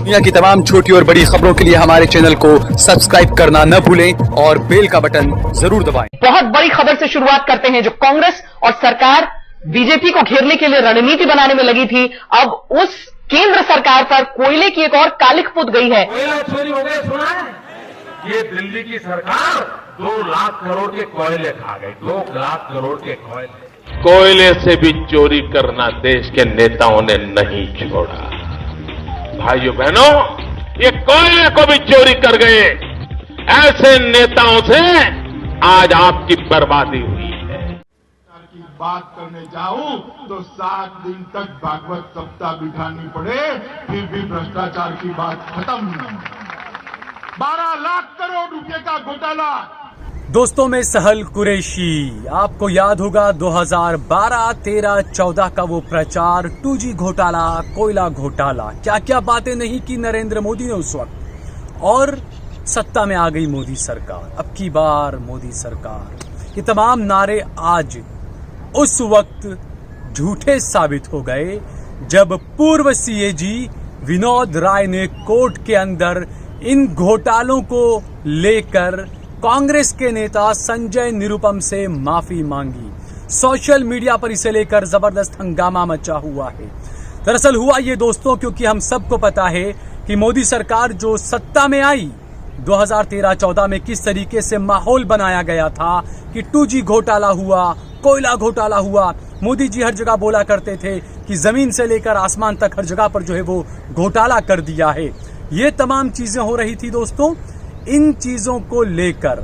दुनिया की तमाम छोटी और बड़ी खबरों के लिए हमारे चैनल को सब्सक्राइब करना न भूलें और बेल का बटन जरूर दबाएं। बहुत बड़ी खबर से शुरुआत करते हैं। जो कांग्रेस और सरकार बीजेपी को घेरने के लिए रणनीति बनाने में लगी थी, अब उस केंद्र सरकार पर कोयले की एक और कालिख पुत गई है। कोयला चोरी हो गया, सुना है? ये दिल्ली की सरकार 2 लाख करोड़ के कोयले खा गई। 2 लाख करोड़ के कोयले से भी चोरी करना देश के नेताओं ने नहीं छोड़ा। भाइयों बहनों, ये कोयले को भी चोरी कर गए। ऐसे नेताओं से आज आपकी बर्बादी हुई है। की बात करने जाऊं तो 7 दिन तक भागवत सप्ताह बिठानी पड़े, फिर भी भ्रष्टाचार की बात खत्म नहीं। 12 लाख करोड़ रुपए का घोटाला। दोस्तों में सहल कुरैशी, आपको याद होगा 2012, 13, 14 का वो प्रचार, 2G घोटाला, कोयला घोटाला, क्या क्या बातें नहीं की नरेंद्र मोदी ने उस वक्त, और सत्ता में आ गई मोदी सरकार। अब की बार मोदी सरकार, ये तमाम नारे आज उस वक्त झूठे साबित हो गए जब पूर्व सीएजी विनोद राय ने कोर्ट के अंदर इन घोटालों को लेकर कांग्रेस के नेता संजय निरुपम से माफी मांगी। सोशल मीडिया पर इसे लेकर जबरदस्त हंगामा मचा हुआ है। दरअसल हुआ ये दोस्तों, क्योंकि हम सबको पता है कि मोदी सरकार जो सत्ता में आई 2013-14 में किस तरीके से माहौल बनाया गया था कि 2G घोटाला हुआ, कोयला घोटाला हुआ। मोदी जी हर जगह बोला करते थे कि जमीन से लेकर आसमान तक हर जगह पर जो है वो घोटाला कर दिया है। ये तमाम चीजें हो रही थी दोस्तों। इन चीजों को लेकर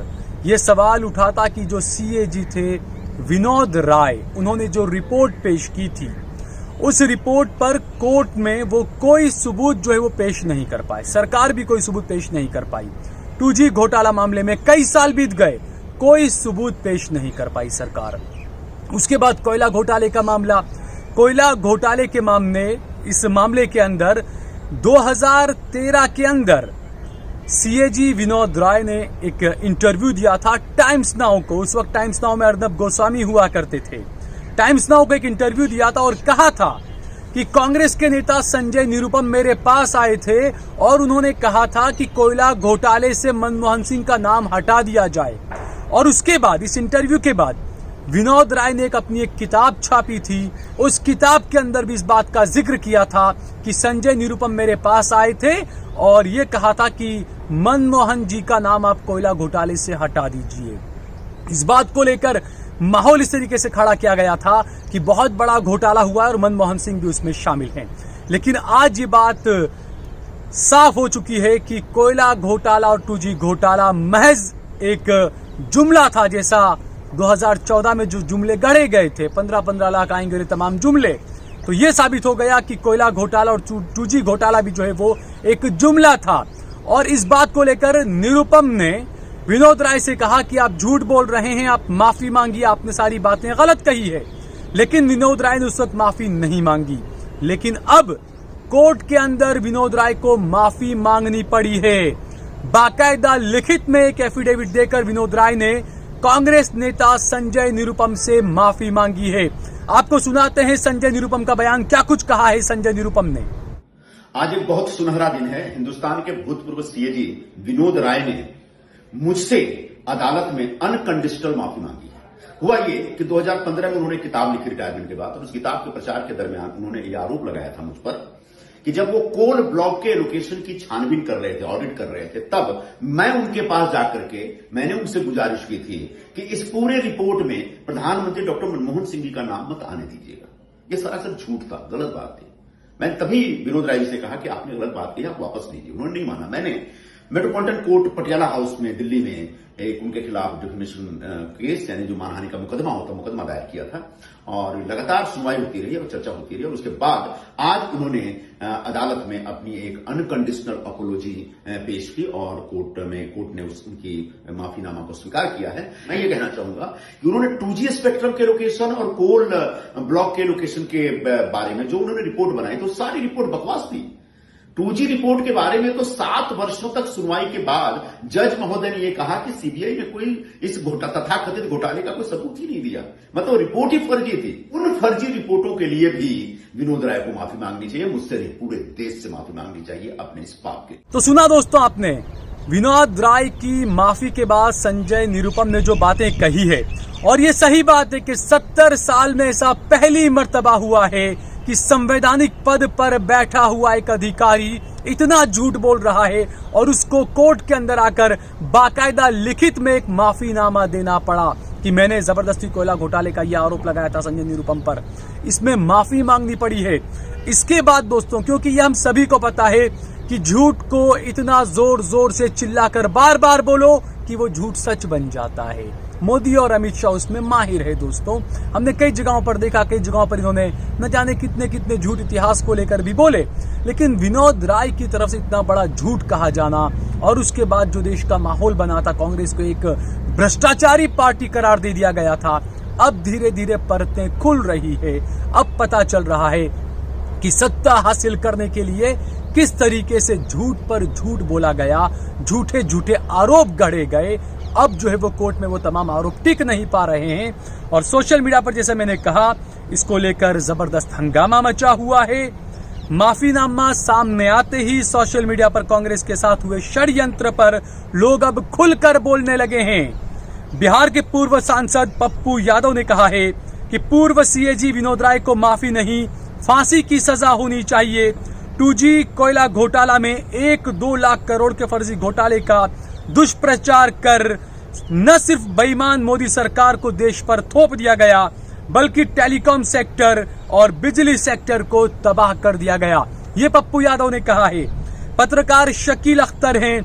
ये सवाल उठा था कि जो सीएजी थे विनोद राय, उन्होंने जो रिपोर्ट पेश की थी, उस रिपोर्ट पर कोर्ट में वो कोई सबूत जो है वो पेश नहीं कर पाए। सरकार भी कोई सबूत पेश नहीं कर पाई। 2G घोटाला मामले में कई साल बीत गए, कोई सबूत पेश नहीं कर पाई सरकार। उसके बाद कोयला घोटाले का मामला, कोयला घोटाले के मामले, इस मामले के अंदर 2013 के अंदर सीएजी विनोद राय ने एक इंटरव्यू दिया था टाइम्स नाउ को। उस वक्त टाइम्स नाउ में अर्नब गोस्वामी हुआ करते थे। टाइम्स नाउ को एक इंटरव्यू दिया था और कहा था कि कांग्रेस के नेता संजय निरुपम मेरे पास आए थे और उन्होंने कहा था कि कोयला घोटाले से मनमोहन सिंह का नाम हटा दिया जाए। और उसके बाद, इस इंटरव्यू के बाद, विनोद राय ने अपनी एक किताब छापी थी। उस किताब के अंदर भी इस बात का जिक्र किया था कि संजय निरुपम मेरे पास आए थे और ये कहा था कि मनमोहन जी का नाम आप कोयला घोटाले से हटा दीजिए। इस बात को लेकर माहौल इस तरीके से खड़ा किया गया था कि बहुत बड़ा घोटाला हुआ है और मनमोहन सिंह भी उसमें शामिल हैं। लेकिन आज ये बात साफ हो चुकी है कि कोयला घोटाला और 2G घोटाला महज एक जुमला था। जैसा 2014 में जो जुमले गढ़े गए थे, 15-15 लाख आएंगे तमाम जुमले, तो ये साबित हो गया कि कोयला घोटाला और 2G घोटाला भी जो है वो एक जुमला था। और इस बात को लेकर निरुपम ने विनोद राय से कहा कि आप झूठ बोल रहे हैं, आप माफी मांगिए, आपने सारी बातें गलत कही है। लेकिन विनोद राय ने उस वक्त माफी नहीं मांगी। लेकिन अब कोर्ट के अंदर विनोद राय को माफी मांगनी पड़ी है। बाकायदा लिखित में एक एफिडेविट देकर विनोद राय ने कांग्रेस नेता संजय निरुपम से माफी मांगी है। आपको सुनाते हैं संजय निरुपम का बयान। क्या कुछ कहा है संजय निरुपम ने। आज एक बहुत सुनहरा दिन है। हिंदुस्तान के भूतपूर्व सीएजी विनोद राय ने मुझसे अदालत में अनकंडीशनल माफी मांगी है। हुआ ये कि 2015 में उन्होंने किताब लिखी रिटायरमेंट के बाद, और उस किताब के प्रचार के दरमियान उन्होंने ये आरोप लगाया था मुझ पर कि जब वो कोल ब्लॉक के लोकेशन की छानबीन कर रहे थे, ऑडिट कर रहे थे, तब मैं उनके पास जाकर के मैंने उनसे गुजारिश की थी कि इस पूरे रिपोर्ट में प्रधानमंत्री डॉक्टर मनमोहन सिंह जी का नाम मत आने दीजिएगा। ये सरासर झूठ था, गलत बात थी। मैंने तभी विनोद राय से कहा कि आपने गलत बात कही, आप वापस लीजिए। उन्होंने नहीं माना। मैंने मेट्रोपॉलिटन कोर्ट पटियाला हाउस में दिल्ली में एक उनके खिलाफ डिफेमेशन केस, यानी जो मानहानि का मुकदमा होता, मुकदमा दायर किया था और लगातार सुनवाई होती रही और चर्चा होती रही। और उसके बाद आज उन्होंने अदालत में अपनी एक अनकंडीशनल अपोलॉजी पेश की और कोर्ट ने उनकी माफीनामा को स्वीकार किया है। मैं ये कहना चाहूंगा कि उन्होंने 2G स्पेक्ट्रम के लोकेशन और कोल ब्लॉक के लोकेशन के बारे में जो उन्होंने रिपोर्ट बनाई, तो सारी रिपोर्ट बकवास थी। 2G रिपोर्ट के बारे में तो 7 वर्षों तक सुनवाई के बाद जज महोदय ने यह कहा कि सीबीआई ने कोई इस तथाकथित घोटाले का कोई सबूत ही नहीं दिया, मतलब रिपोर्ट ही फर्जी थी। उन फर्जी रिपोर्टों के लिए भी विनोद राय को माफी मांगनी चाहिए, मुझसे नहीं, पूरे देश से माफी मांगनी चाहिए अपने इस पाप के। तो सुना दोस्तों आपने विनोद राय की माफी के बाद संजय निरुपम ने जो बातें कही है, और ये सही बात है कि 70 साल में ऐसा पहली मर्तबा हुआ है कि संवैधानिक पद पर बैठा हुआ एक अधिकारी इतना झूठ बोल रहा है और उसको कोर्ट के अंदर आकर बाकायदा लिखित में एक माफीनामा देना पड़ा कि मैंने जबरदस्ती कोयला घोटाले का यह आरोप लगाया था संजय निरुपम पर, इसमें माफी मांगनी पड़ी है। इसके बाद दोस्तों, क्योंकि यह हम सभी को पता है कि झूठ को इतना जोर जोर से चिल्लाकर बार बार बोलो कि वो झूठ सच बन जाता है। मोदी और अमित शाह उसमें माहिर है दोस्तों। हमने कई जगहों पर देखा, कई जगहों पर इन्होंने न जाने कितने कितने झूठ इतिहास को लेकर भी बोले, लेकिन विनोद राय की तरफ से इतना बड़ा झूठ कहा जाना और उसके बाद जो देश का माहौल बना था, कांग्रेस को एक भ्रष्टाचारी पार्टी करार दे दिया गया था, अब धीरे धीरे परतें खुल रही है। अब पता चल रहा है कि सत्ता हासिल करने के लिए किस तरीके से झूठ पर झूठ बोला गया, झूठे झूठे आरोप गढ़े गए। अब जो है वो कोर्ट में वो तमाम आरोप टिक नहीं पा रहे हैं और सोशल मीडिया पर, जैसे मैंने कहा, इसको लेकर जबरदस्त हंगामा मचा हुआ है। माफीनामा सामने आते ही सोशल मीडिया पर कांग्रेस के साथ हुए षड्यंत्र पर लोग अब खुलकर बोलने लगे हैं। बिहार के पूर्व सांसद पप्पू यादव ने कहा है कि पूर्व सीएजी विनोद राय को माफी नहीं, फांसी की सजा होनी चाहिए। 2G कोयला घोटाला में 1-2 लाख करोड़ के फर्जी घोटाले का दुष्प्रचार कर न सिर्फ बेईमान मोदी सरकार को देश पर थोप दिया गया, बल्कि टेलीकॉम सेक्टर और बिजली सेक्टर को तबाह कर दिया गया। ये पप्पू यादव ने कहा है। पत्रकार शकील अख्तर हैं,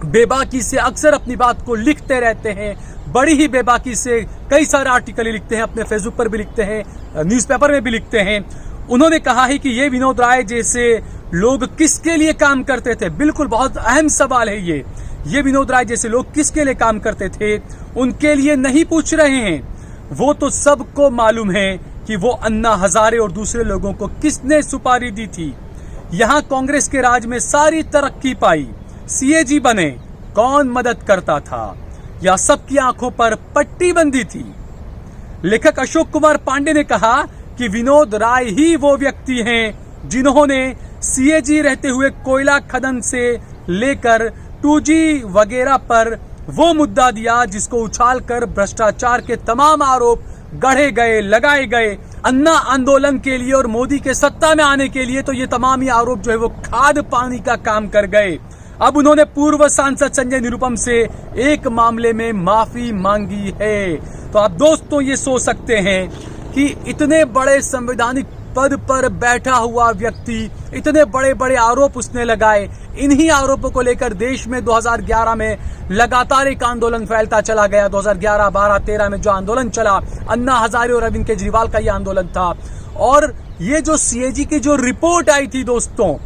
बेबाकी से अक्सर अपनी बात को लिखते रहते हैं, बड़ी ही बेबाकी से कई सारे आर्टिकल लिखते हैं, अपने फेसबुक पर भी लिखते हैं, न्यूज़पेपर में भी लिखते हैं। उन्होंने कहा है कि ये विनोद राय जैसे लोग किसके लिए काम करते थे। बिल्कुल बहुत अहम सवाल है ये विनोद राय जैसे लोग किसके लिए काम करते थे, उनके लिए नहीं पूछ रहे हैं। वो तो सबको मालूम है कि वो अन्ना हजारे और दूसरे लोगों को किसने सुपारी दी थी। यहां कांग्रेस के राज में सारी तरक्की पाई, सीएजी बने, कौन मदद करता था या सबकी आंखों पर पट्टी बंधी थी। लेखक अशोक कुमार पांडे ने कहा कि विनोद राय ही वो व्यक्ति हैं जिन्होंने सीएजी रहते हुए कोयला खनन से लेकर 2G वगैरह पर वो मुद्दा दिया जिसको उछालकर भ्रष्टाचार के तमाम आरोप गढ़े गए, लगाए गए। अन्ना आंदोलन के लिए और मोदी के सत्ता में आने के लिए तो ये तमाम ही आरोप जो है वो खाद पानी का काम कर गए। अब उन्होंने पूर्व सांसद संजय निरुपम से एक मामले में माफी मांगी है। तो आप दोस्तों ये सोच सकते हैं कि इतने बड़े संवैधानिक पद पर बैठा हुआ व्यक्ति, इतने बड़े बड़े आरोप उसने लगाए, इन्हीं आरोपों को लेकर देश में 2011 में लगातार एक आंदोलन फैलता चला गया। 2011, 12, 13 में जो आंदोलन चला, अन्ना हजारे और अरविंद केजरीवाल का ये आंदोलन था। और ये जो सीएजी की जो रिपोर्ट आई थी दोस्तों,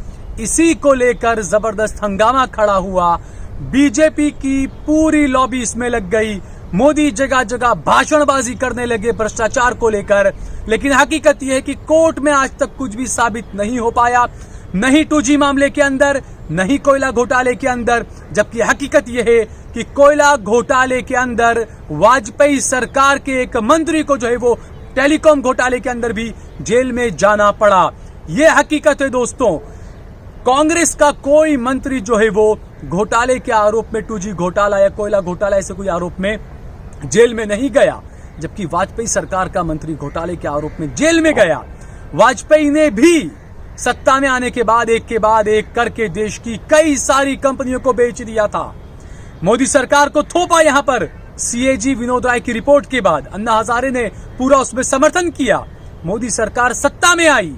इसी को लेकर जबरदस्त हंगामा खड़ा हुआ। बीजेपी की पूरी लॉबी इसमें लग गई, मोदी जगह जगह भाषणबाजी करने लगे भ्रष्टाचार को लेकर। लेकिन हकीकत यह है कि कोर्ट में आज तक कुछ भी साबित नहीं हो पाया, नहीं 2G मामले के अंदर, नहीं कोयला घोटाले के अंदर। जबकि हकीकत यह है कि कोयला घोटाले के अंदर वाजपेयी सरकार के एक मंत्री को जो है वो टेलीकॉम घोटाले के अंदर भी जेल में जाना पड़ा। यह हकीकत है दोस्तों। कांग्रेस का कोई मंत्री जो है वो घोटाले के आरोप में, 2G घोटाला या कोयला घोटाला ऐसे कोई आरोप में जेल में नहीं गया, जबकि वाजपेयी सरकार का मंत्री घोटाले के आरोप में जेल में गया। वाजपेयी ने भी सत्ता में आने के बाद एक के बाद एक करके देश की कई सारी कंपनियों को बेच दिया था। मोदी सरकार को थोपा यहां पर सीएजी विनोद राय की रिपोर्ट के बाद। अन्ना हजारे ने पूरा उसमें समर्थन किया। मोदी सरकार सत्ता में आई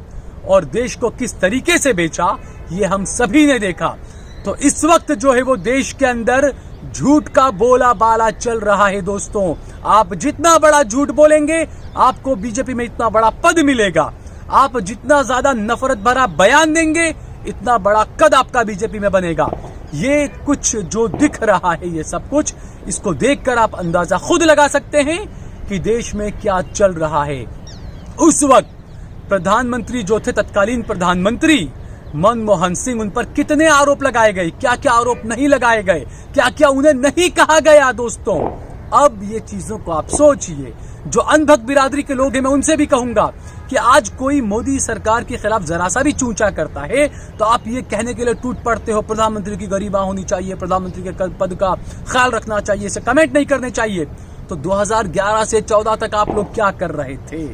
और देश को किस तरीके से बेचा ये हम सभी ने देखा। तो इस वक्त जो है वो देश के अंदर झूठ का बोला बाला चल रहा है दोस्तों। आप जितना बड़ा झूठ बोलेंगे आपको बीजेपी में इतना बड़ा पद मिलेगा। आप जितना ज्यादा नफरत भरा बयान देंगे इतना बड़ा कद आपका बीजेपी में बनेगा। ये कुछ जो दिख रहा है, ये सब कुछ, इसको देखकर आप अंदाजा खुद लगा सकते हैं कि देश में क्या चल रहा है। उस वक्त प्रधानमंत्री जो थे, तत्कालीन प्रधानमंत्री मनमोहन सिंह, उन पर कितने आरोप लगाए गए, क्या क्या आरोप नहीं लगाए गए, क्या क्या उन्हें नहीं कहा गया दोस्तों। अब ये चीजों को आप सोचिए। जो अनभक्त बिरादरी के लोग हैं, मैं उनसे भी कहूंगा कि आज कोई मोदी सरकार के खिलाफ जरा सा भी चूंचा करता है तो आप ये कहने के लिए टूट पड़ते हो प्रधानमंत्री की गरिमा होनी चाहिए, प्रधानमंत्री के पद का ख्याल रखना चाहिए, इसे कमेंट नहीं करने चाहिए। तो 2011 से 14 तक आप लोग क्या कर रहे थे?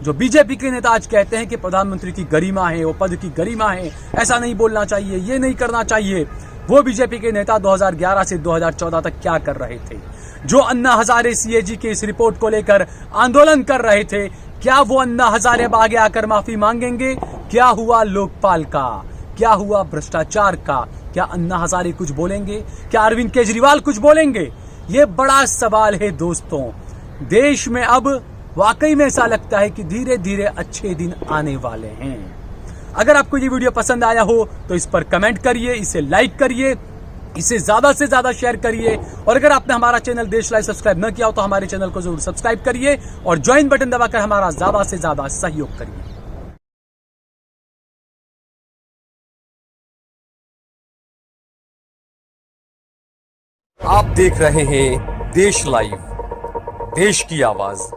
जो बीजेपी के नेता आज कहते हैं कि प्रधानमंत्री की गरिमा है, वो पद की गरिमा है, ऐसा नहीं बोलना चाहिए, ये नहीं करना चाहिए, वो बीजेपी के नेता 2011 से 2014 तक क्या कर रहे थे? जो अन्ना हजारे सीएजी की इस रिपोर्ट को लेकर आंदोलन कर रहे थे, क्या वो अन्ना हजारे अब आगे आकर माफी मांगेंगे? क्या हुआ लोकपाल का? क्या हुआ भ्रष्टाचार का? क्या अन्ना हजारे कुछ बोलेंगे? क्या अरविंद केजरीवाल कुछ बोलेंगे? ये बड़ा सवाल है दोस्तों। देश में अब वाकई में ऐसा लगता है कि धीरे धीरे अच्छे दिन आने वाले हैं। अगर आपको ये वीडियो पसंद आया हो तो इस पर कमेंट करिए, इसे लाइक करिए, इसे ज्यादा से ज्यादा शेयर करिए, और अगर आपने हमारा चैनल देश लाइव सब्सक्राइब न किया हो तो हमारे चैनल को जरूर सब्सक्राइब करिए और ज्वाइन बटन दबाकर हमारा ज्यादा से ज्यादा सहयोग करिए। आप देख रहे हैं देश लाइव, देश की आवाज।